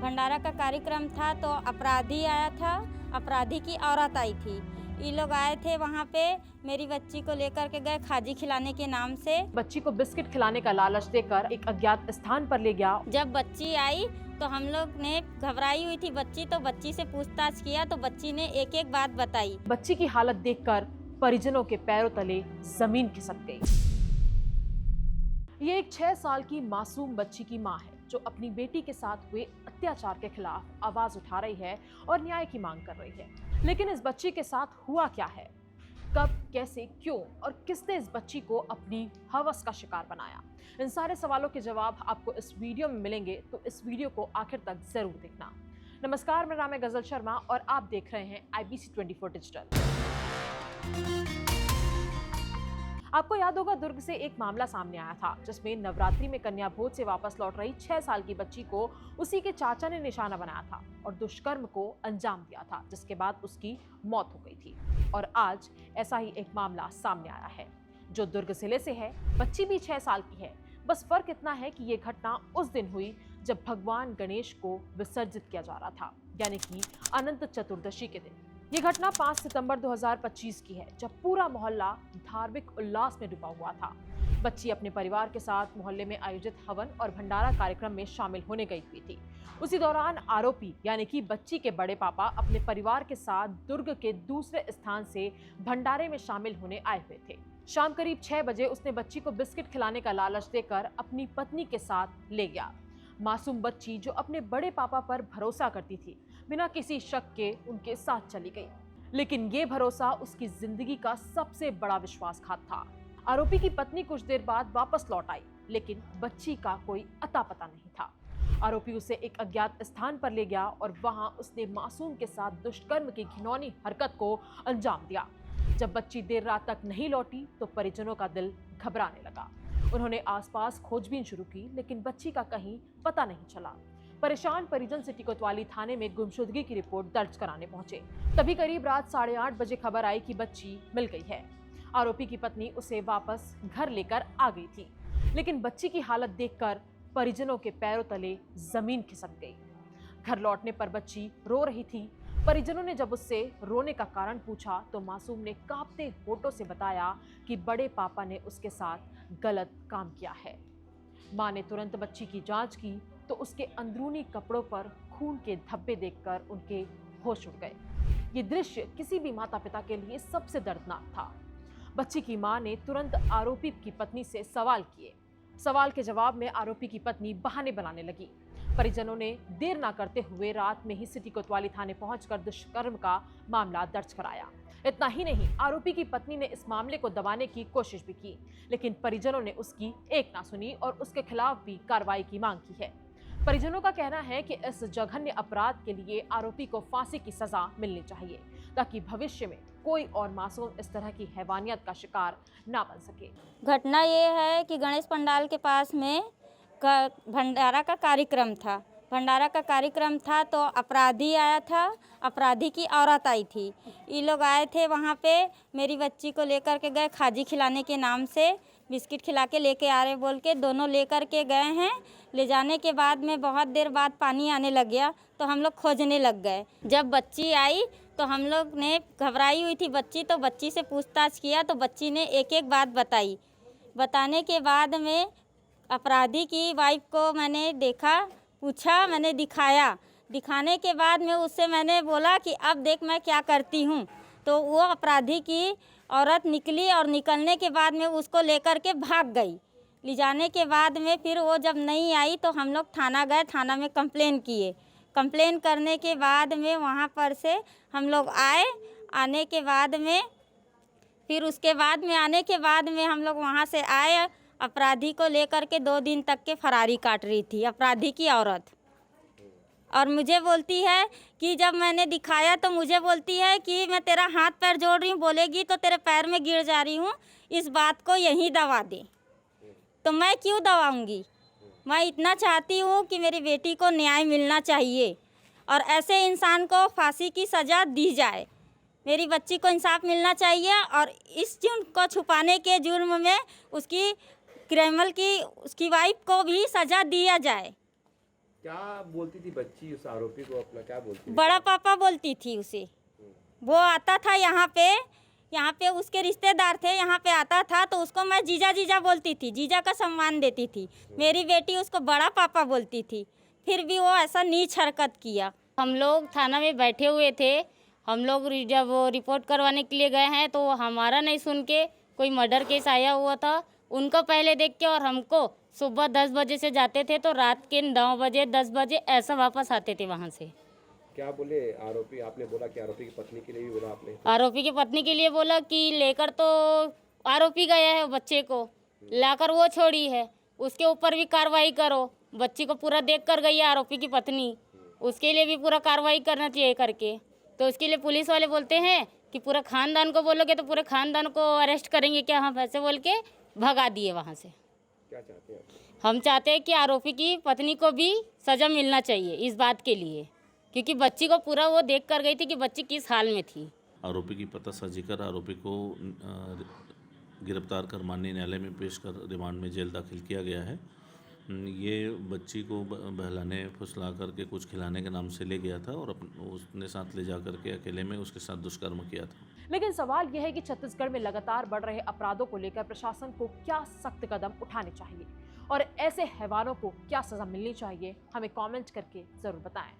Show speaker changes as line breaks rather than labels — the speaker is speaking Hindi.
भंडारा का कार्यक्रम था तो अपराधी आया था, अपराधी की औरत आई थी। ये लोग आए थे वहाँ पे, मेरी बच्ची को लेकर के गए खाजी खिलाने के नाम से।
बच्ची को बिस्किट खिलाने का लालच देकर एक अज्ञात स्थान पर ले गया।
जब बच्ची आई तो हम लोग ने घबराई हुई थी बच्ची, तो बच्ची से पूछताछ किया तो बच्ची ने एक एक बात बताई।
बच्ची की हालत देखकर परिजनों के पैरों तले जमीन खिसक गई। ये एक 6 साल की मासूम बच्ची की मां है जो अपनी बेटी के साथ हुए अत्याचार के खिलाफ आवाज उठा रही है और न्याय की मांग कर रही है। लेकिन इस बच्ची के साथ हुआ क्या है, कब, कैसे, क्यों और किसने इस बच्ची को अपनी हवस का शिकार बनाया, इन सारे सवालों के जवाब आपको इस वीडियो में मिलेंगे, तो इस वीडियो को आखिर तक जरूर देखना। नमस्कार, मेरा नाम है गजल शर्मा और आप देख रहे हैं IBC 24 डिजिटल। आपको याद होगा, दुर्ग से एक मामला सामने आया था जिसमें नवरात्रि में कन्या भोज से वापस लौट रही 6 साल की बच्ची को उसी के चाचा ने निशाना बनाया था और दुष्कर्म को अंजाम दिया था, जिसके बाद उसकी मौत हो गई थी। और आज ऐसा ही एक मामला सामने आया है जो दुर्ग जिले से है। बच्ची भी 6 साल की है, बस फर्क इतना है कि ये घटना उस दिन हुई जब भगवान गणेश को विसर्जित किया जा रहा था, यानी कि अनंत चतुर्दशी के दिन। ये घटना 5 सितंबर 2025 की है, जब पूरा मोहल्ला धार्मिक उल्लास में डूबा हुआ था। बच्ची अपने परिवार के साथ मोहल्ले में आयोजित हवन और भंडारा कार्यक्रम में शामिल होने गई हुई थी। उसी दौरान आरोपी यानी कि बच्ची के बड़े पापा अपने परिवार के साथ दुर्ग के दूसरे स्थान से भंडारे में शामिल होने आए हुए थे। शाम करीब 6 बजे उसने बच्ची को बिस्किट खिलाने का लालच देकर अपनी पत्नी के साथ ले गया। मासूम बच्ची जो अपने बड़े पापा पर भरोसा करती थी, बिना किसी शक के उनके साथ चली गई। लेकिन ये भरोसा उसकी जिंदगी का सबसे बड़ा विश्वासघात था। आरोपी की पत्नी कुछ देर बाद वापस लौट आई, लेकिन बच्ची का कोई अता पता नहीं था। आरोपी उसे एक अज्ञात स्थान पर ले गया और वहां उसने मासूम के साथ दुष्कर्म की घिनौनी हरकत को अंजाम दिया। जब बच्ची देर रात तक नहीं लौटी तो परिजनों का दिल घबराने लगा। उन्होंने आसपास खोजबीन शुरू की, लेकिन बच्ची का कहीं पता नहीं चला। परेशान परिजन सिटी कोतवाली थाने में गुमशुदगी की रिपोर्ट दर्ज कराने पहुंचे। तभी करीब रात 8:30 बजे खबर आई कि बच्ची मिल गई है। आरोपी की पत्नी उसे वापस घर लेकर आ गई थी, लेकिन बच्ची की हालत देखकर परिजनों के पैरों तले जमीन खिसक गई। घर लौटने पर बच्ची रो रही थी। परिजनों ने जब उससे रोने का कारण पूछा तो मासूम ने कांपते होठों से बताया कि बड़े पापा ने उसके साथ गलत काम किया है। मां ने तुरंत बच्ची की जांच की तो उसके अंदरूनी कपड़ों पर खून के धब्बे देखकर उनके होश उड़ गए। ये दृश्य किसी भी माता पिता के लिए सबसे दर्दनाक था। बच्ची की मां ने तुरंत आरोपी की पत्नी से सवाल किए। सवाल के जवाब में आरोपी की पत्नी बहाने बनाने लगी। परिजनों ने देर ना करते हुए रात में ही सिटी कोतवाली थाने पहुंचकर दुष्कर्म का मामला दर्ज कराया। इतना ही नहीं, आरोपी की पत्नी ने इस मामले को दबाने की कोशिश भी की, लेकिन परिजनों ने उसकी एक ना सुनी और उसके खिलाफ भी कार्रवाई की मांग की है। परिजनों का कहना है कि इस जघन्य अपराध के लिए आरोपी को फांसी की सजा मिलनी चाहिए, ताकि भविष्य में कोई और मासूम इस तरह की हैवानियत का शिकार ना बन सके।
घटना ये है कि गणेश पंडाल के पास में भंडारा का कार्यक्रम था। भंडारा का कार्यक्रम था तो अपराधी आया था, अपराधी की औरत आई थी। ये लोग आए थे वहाँ पे, मेरी बच्ची को लेकर के गए खाजी खिलाने के नाम से, बिस्किट खिला के लेके आ रहे बोल के दोनों लेकर के गए हैं। ले जाने के बाद में बहुत देर बाद पानी आने लग गया तो हम लोग खोजने लग गए। जब बच्ची आई तो हम लोग ने घबराई हुई थी बच्ची, तो बच्ची से पूछताछ किया तो बच्ची ने एक एक बात बताई। बताने के बाद में अपराधी की वाइफ को मैंने देखा, पूछा, मैंने दिखाया। दिखाने के बाद में उससे मैंने बोला कि अब देख मैं क्या करती हूँ। तो वो अपराधी की औरत निकली और निकलने के बाद में उसको लेकर के भाग गई। ले जाने के बाद में फिर वो जब नहीं आई तो हम लोग थाना गए, थाना में कंप्लेन किए। कंप्लेन करने के बाद में वहाँ पर से हम लोग आए। आने के बाद में फिर उसके बाद में आने के बाद में हम लोग वहाँ से आए। अपराधी को लेकर के 2 दिन तक के फरारी काट रही थी अपराधी की औरत। और मुझे बोलती है कि जब मैंने दिखाया तो मुझे बोलती है कि मैं तेरा हाथ पैर जोड़ रही हूँ, बोलेगी तो तेरे पैर में गिर जा रही हूँ, इस बात को यहीं दबा दे। तो मैं क्यों दबाऊंगी? मैं इतना चाहती हूँ कि मेरी बेटी को न्याय मिलना चाहिए और ऐसे इंसान को फांसी की सज़ा दी जाए। मेरी बच्ची को इंसाफ मिलना चाहिए और इस जुर्म को छुपाने के जुर्म में उसकी क्रिमिनल की उसकी वाइफ को भी सज़ा दिया जाए।
क्या बोलती थी बच्ची उस आरोपी को, अपना क्या बोलती थी?
बड़ा पापा बोलती थी उसे। वो आता था यहाँ पे उसके रिश्तेदार थे, यहाँ पे आता था तो उसको मैं जीजा जीजा बोलती थी, जीजा का सम्मान देती थी। मेरी बेटी उसको बड़ा पापा बोलती थी, फिर भी वो ऐसा नीच हरकत किया। हम लोग थाना में बैठे हुए थे, हम लोग जब वो रिपोर्ट करवाने के लिए गए हैं तो हमारा नहीं सुन के कोई मर्डर केस आया हुआ था, उनको पहले देख के और हमको सुबह 10 बजे से जाते थे तो रात के 9 बजे 10 बजे ऐसा वापस आते थे वहाँ से।
क्या बोले आरोपी? आपने बोला कि आरोपी की पत्नी के लिए भी बोला आपने?
आरोपी की पत्नी के लिए बोला कि लेकर तो आरोपी गया है बच्चे को, लाकर वो छोड़ी है, उसके ऊपर भी कार्रवाई करो। बच्ची को पूरा देख कर गई है आरोपी की पत्नी, उसके लिए भी पूरा कार्रवाई करना चाहिए करके। तो उसके लिए पुलिस वाले बोलते हैं कि पूरा खानदान को बोलोगे तो पूरे खानदान को अरेस्ट करेंगे क्या, हम ऐसे बोल के भगा दिए वहाँ से।
क्या चाहते हैं आप?
हम चाहते हैं कि आरोपी की पत्नी को भी सज़ा मिलना चाहिए इस बात के लिए, क्योंकि बच्ची को पूरा वो देख कर गई थी कि बच्ची किस हाल में थी।
आरोपी की पतासाजी कर आरोपी को गिरफ्तार कर माननीय न्यायालय में पेश कर रिमांड में जेल दाखिल किया गया है। ये बच्ची को बहलाने फुसला करके कुछ खिलाने के नाम से ले गया था और उसने साथ ले जा करके अकेले में उसके साथ दुष्कर्म किया था।
लेकिन सवाल यह है कि छत्तीसगढ़ में लगातार बढ़ रहे अपराधों को लेकर प्रशासन को क्या सख्त कदम उठाने चाहिए और ऐसे हैवानों को क्या सजा मिलनी चाहिए, हमें कमेंट करके जरूर बताएं।